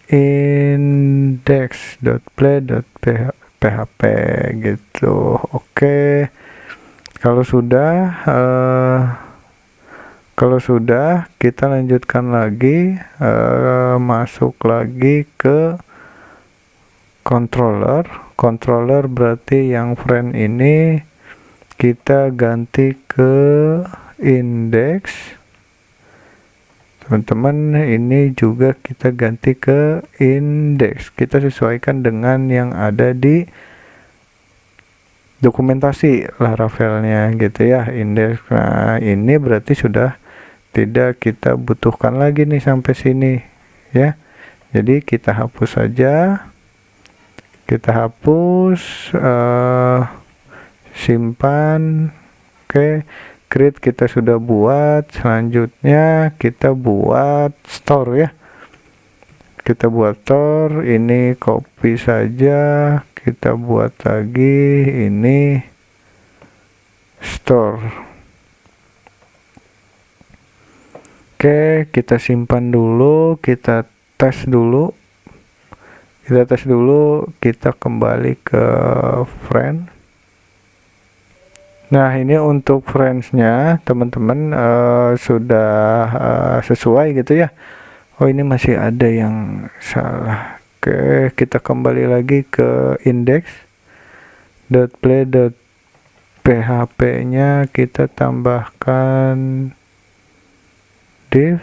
index.play.php gitu. Oke, kalau sudah kita lanjutkan lagi, masuk lagi ke controller berarti yang friend ini kita ganti ke index. Teman-teman, ini juga kita ganti ke index. Kita sesuaikan dengan yang ada di dokumentasi Laravelnya gitu ya, index. Nah, ini berarti sudah tidak kita butuhkan lagi nih sampai sini ya. Jadi kita hapus saja. Kita hapus, simpan. Oke. Create kita sudah buat, selanjutnya kita buat store ya. Kita buat store, ini copy saja, kita buat lagi ini store. Oke, kita simpan dulu, kita tes dulu. Kita kembali ke friend. Nah, ini untuk friends-nya teman-teman sudah sesuai gitu ya. Oh, ini masih ada yang salah. Oke, kita kembali lagi ke index.play.php-nya kita tambahkan div.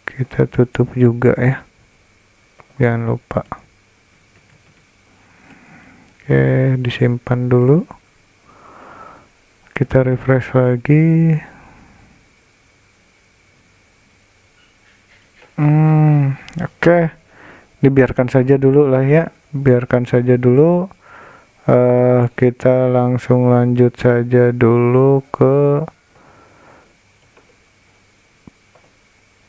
Kita tutup juga ya. Jangan lupa. Oke, disimpan dulu. Kita refresh lagi. Oke. Dibiarkan saja dulu lah ya. Biarkan saja dulu. Kita langsung lanjut saja dulu ke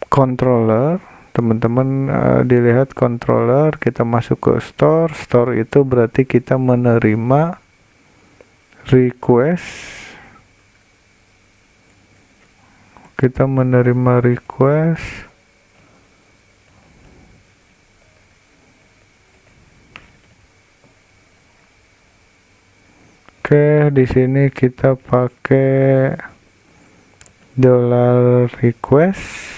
controller. Teman-teman dilihat controller, kita masuk ke store itu berarti kita menerima request, Oke, di sini kita pakai $request.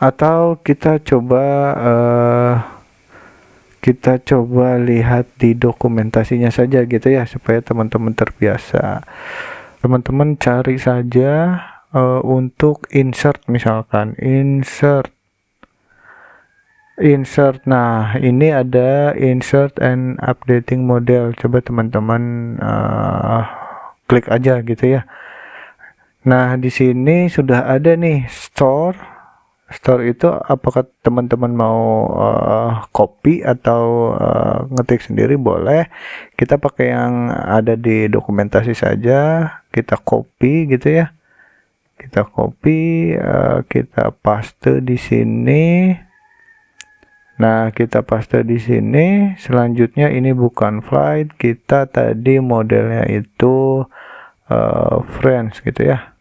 Atau kita coba lihat di dokumentasinya saja gitu ya, supaya teman-teman terbiasa. Teman-teman cari saja untuk insert, misalkan insert. Nah, ini ada insert and updating model. Coba teman-teman klik aja gitu ya. Nah, di sini sudah ada nih store itu, apakah teman-teman mau copy atau ngetik sendiri boleh. Kita pakai yang ada di dokumentasi saja, kita copy gitu ya. Kita copy, kita paste di sini. Nah, kita paste di sini. Selanjutnya ini bukan flight, kita tadi modelnya itu friends gitu ya.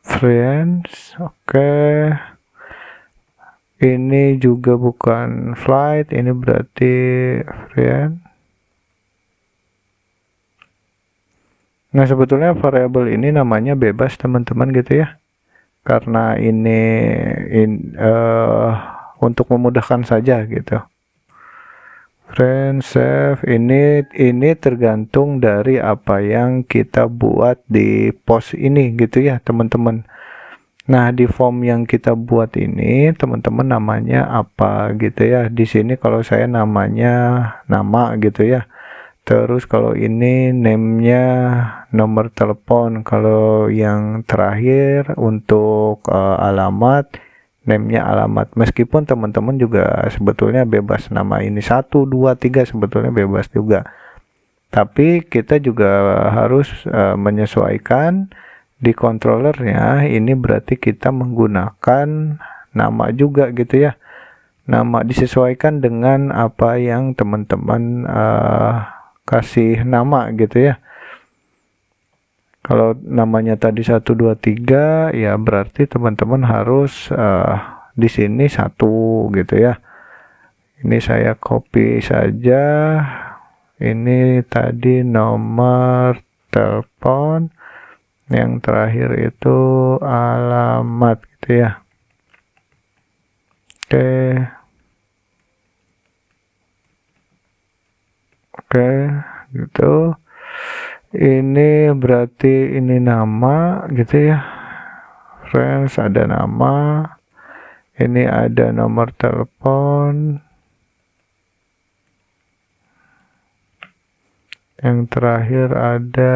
Friends, oke. Ini juga bukan flight, ini berarti friend. Nah, sebetulnya variabel ini namanya bebas teman-teman gitu ya. Karena ini untuk memudahkan saja gitu. Friend save ini tergantung dari apa yang kita buat di post ini gitu ya teman-teman. Nah, di form yang kita buat ini teman-teman namanya apa gitu ya. Di sini kalau saya namanya nama gitu ya. Terus kalau ini name-nya nomor telepon. Kalau yang terakhir untuk alamat, name-nya alamat. Meskipun teman-teman juga sebetulnya bebas nama ini 1, 2, 3 sebetulnya bebas juga. Tapi kita juga harus menyesuaikan di controllernya. Ini berarti kita menggunakan nama juga gitu ya. Nama disesuaikan dengan apa yang teman-teman kasih nama gitu ya. Kalau namanya tadi 1, 2, 3 ya berarti teman-teman harus di sini 1 gitu ya. Ini saya copy saja. Ini tadi nomor telepon, yang terakhir itu alamat gitu ya. Oke, gitu. Ini berarti ini nama gitu ya. Friends ada nama. Ini ada nomor telepon. Yang terakhir ada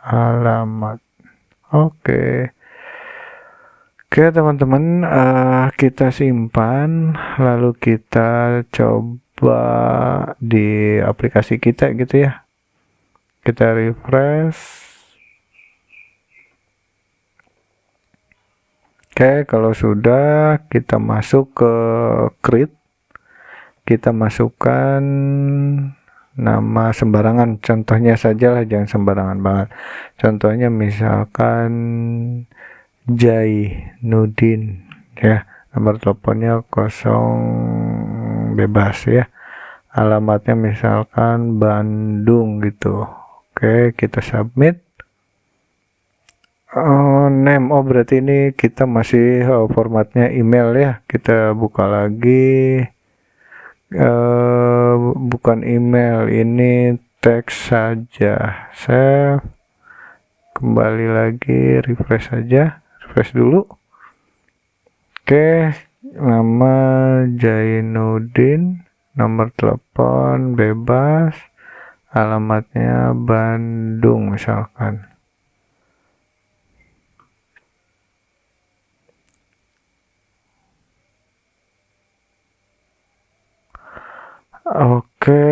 alamat. Oke. Oke teman-teman, kita simpan lalu kita coba di aplikasi kita gitu ya. Kita refresh. Oke, kalau sudah kita masuk ke create, kita masukkan nama sembarangan, contohnya saja lah, jangan sembarangan banget. Contohnya misalkan Jainuddin ya, nomor teleponnya 0 bebas ya, alamatnya misalkan Bandung gitu. Oke, kita submit. Name, berarti ini kita masih formatnya email ya. Kita buka lagi, bukan email, ini teks saja. Save, kembali lagi, refresh saja, refresh dulu. Oke, nama Jainuddin, nomor telepon bebas, alamatnya Bandung misalkan. Oke,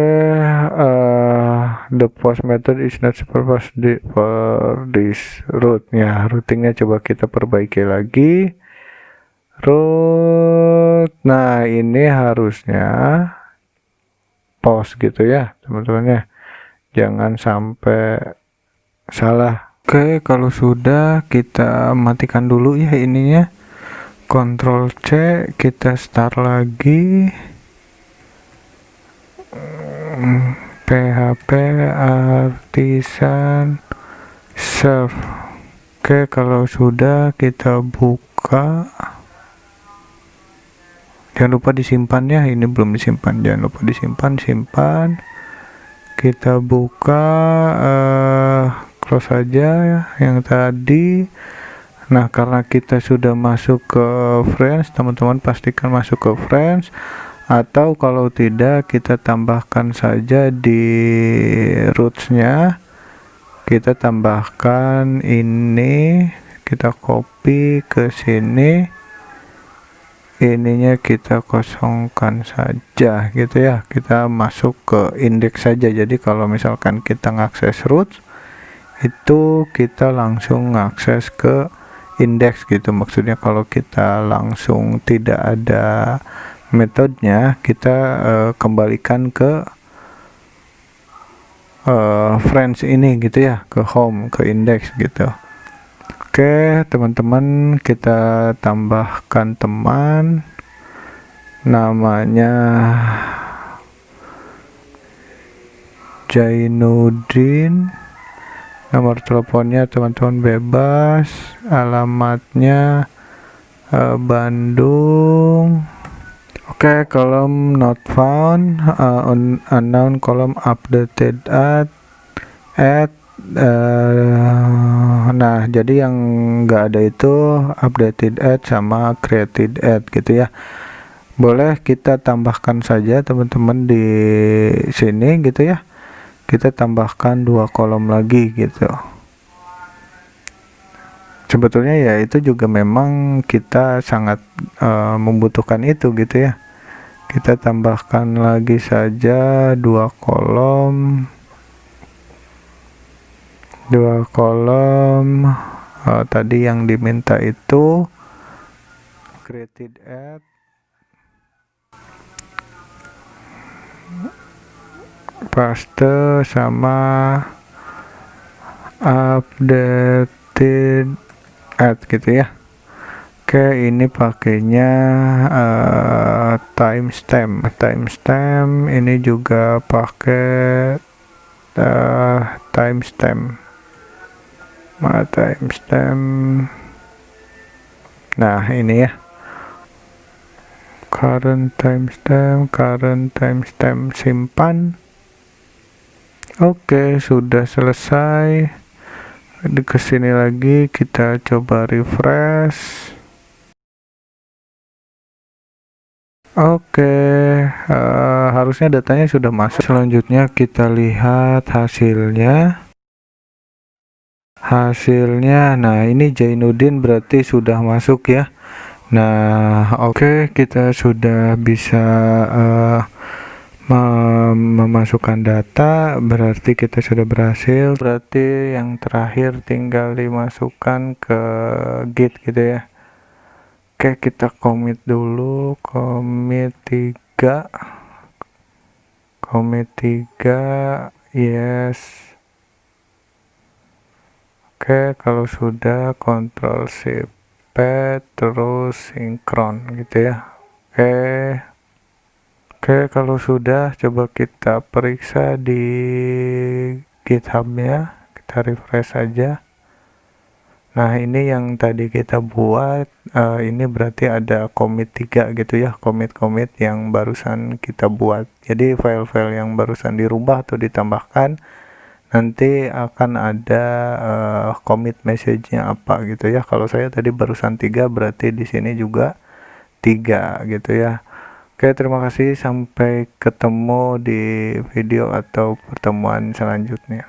the post method is not supervised for this route ya. Routingnya coba kita perbaiki lagi. Route, nah ini harusnya post gitu ya teman-teman ya. Jangan sampai salah. Oke, kalau sudah kita matikan dulu ya ininya. Ctrl C, kita start lagi. PHP artisan serve. Oke, kalau sudah kita buka. Jangan lupa disimpan ya, ini belum disimpan, jangan lupa disimpan, simpan. Kita buka, close saja ya, yang tadi. Nah, karena kita sudah masuk ke friends, teman-teman pastikan masuk ke friends. Atau kalau tidak, kita tambahkan saja di rootsnya, kita tambahkan ini, kita copy ke sini, ininya kita kosongkan saja gitu ya. Kita masuk ke index saja, jadi kalau misalkan kita ngakses roots itu kita langsung ngakses ke index gitu. Maksudnya kalau kita langsung tidak ada metodenya, kita kembalikan ke friends ini gitu ya, ke home, ke index gitu. Oke teman-teman, kita tambahkan teman, namanya Jainuddin, nomor teleponnya teman-teman bebas, alamatnya Bandung. Oke, kolom not found, unknown, kolom updated at nah jadi yang nggak ada itu updated at sama created at gitu ya. Boleh kita tambahkan saja teman-teman di sini gitu ya, kita tambahkan 2 kolom lagi gitu. Sebetulnya ya itu juga memang kita sangat membutuhkan itu gitu ya. Kita tambahkan lagi saja 2 kolom tadi yang diminta itu created at paste sama updated at gitu ya. Oke, ini pakainya timestamp ini juga pakai timestamp. Nah ini ya, current timestamp simpan. Oke, sudah selesai. Kesini lagi kita coba refresh. Oke, harusnya datanya sudah masuk. Selanjutnya kita lihat hasilnya. Nah ini Jainuddin berarti sudah masuk ya. Nah oke, kita sudah bisa memasukkan data, berarti kita sudah berhasil. Berarti yang terakhir tinggal dimasukkan ke Git gitu ya. Oke, kita commit dulu, commit 3, yes. Oke, kalau sudah Ctrl Shift P terus sinkron gitu ya. Oke, kalau sudah coba kita periksa di GitHub-nya, kita refresh saja. Nah ini yang tadi kita buat, ini berarti ada commit 3 gitu ya, commit yang barusan kita buat. Jadi file-file yang barusan dirubah atau ditambahkan nanti akan ada commit message-nya apa gitu ya. Kalau saya tadi barusan 3, berarti di sini juga 3 gitu ya. Oke, terima kasih, sampai ketemu di video atau pertemuan selanjutnya.